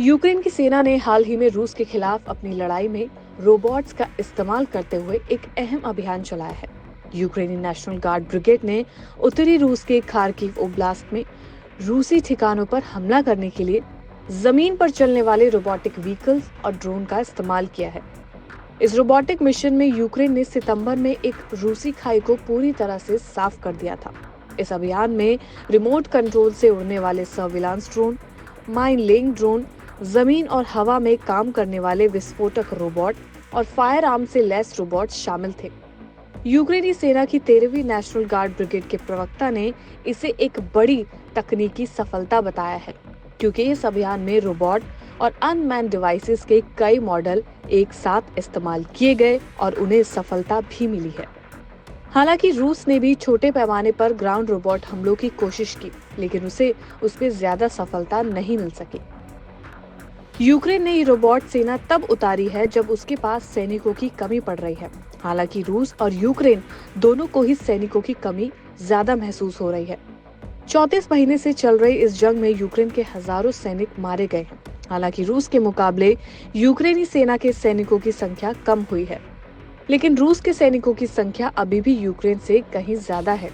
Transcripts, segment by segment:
Ukraine की सेना ने हाल ही में रूस के खिलाफ अपनी लड़ाई में रोबोट्स का इस्तेमाल करते हुए एक अहम अभियान चलाया है। यूक्रेनी नेशनल गार्ड ब्रिगेड ने उत्तरी रूस के खार्किव ओब्लास्ट में रूसी ठिकानों पर हमला करने के लिए जमीन पर चलने वाले रोबोटिक व्हीकल्स और ड्रोन का इस्तेमाल किया है। इस रोबोटिक मिशन में यूक्रेन ने सितंबर में एक रूसी खाई को पूरी तरह से साफ कर दिया था। इस अभियान में रिमोट कंट्रोल से उड़ने वाले surveillance drone, mine laying drone, जमीन और हवा में काम करने वाले विस्फोटक रोबोट और फायर आर्म से लैस रोबोट शामिल थे। यूक्रेनी सेना की 13वीं नेशनल गार्ड ब्रिगेड के प्रवक्ता ने इसे एक बड़ी तकनीकी सफलता बताया है, क्योंकि इस अभियान में रोबोट और अनमैन्ड डिवाइसेस के कई मॉडल एक साथ इस्तेमाल किए गए और उन्हें सफलता भी मिली है। हालांकि रूस ने भी छोटे पैमाने पर ग्राउंड रोबोट हमलों की कोशिश की, लेकिन उसे उसमें ज्यादा सफलता नहीं मिल सकी। यूक्रेन ने ये रोबोट सेना तब उतारी है जब उसके पास सैनिकों की कमी पड़ रही है। हालांकि रूस और यूक्रेन दोनों को ही सैनिकों की कमी ज्यादा महसूस हो रही है। 34 महीने से चल रही इस जंग में यूक्रेन के हजारों सैनिक मारे गए हैं। हालांकि रूस के मुकाबले यूक्रेनी सेना के सैनिकों की संख्या कम हुई है, लेकिन रूस के सैनिकों की संख्या अभी भी यूक्रेन से कहीं ज्यादा है।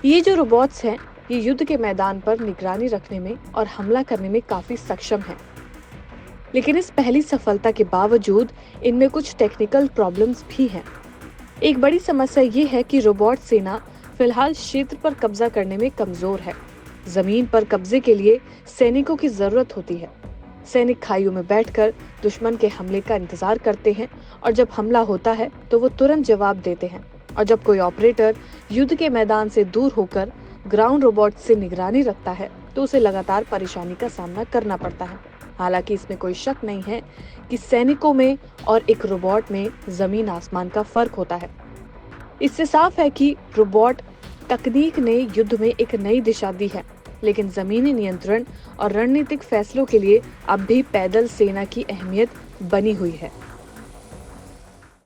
ये जो रोबोट्स हैं, ये युद्ध के मैदान पर निगरानी रखने में और हमला करने में काफी सक्षम हैं। लेकिन इस पहली सफलता के बावजूद इनमें कुछ टेक्निकल प्रॉब्लम्स भी हैं। एक बड़ी समस्या ये है कि रोबोट सेना फिलहाल क्षेत्र पर कब्जा करने में कमजोर है। जमीन पर कब्जे के लिए सैनिकों की जरूरत होती है। सैनिक खाइयों में बैठकर दुश्मन के हमले का इंतजार करते हैं और जब हमला होता है तो वो तुरंत जवाब देते हैं। और जब कोई ऑपरेटर युद्ध के मैदान से दूर होकर ग्राउंड रोबोट से निगरानी रखता है तो उसे लगातार परेशानी का सामना करना पड़ता है। हालांकि इसमें कोई शक नहीं है कि सैनिकों में और एक रोबोट में जमीन आसमान का फर्क होता है। इससे साफ है कि रोबोट तकनीक ने युद्ध में एक नई दिशा दी है, लेकिन जमीनी नियंत्रण और रणनीतिक फैसलों के लिए अब भी पैदल सेना की अहमियत बनी हुई है।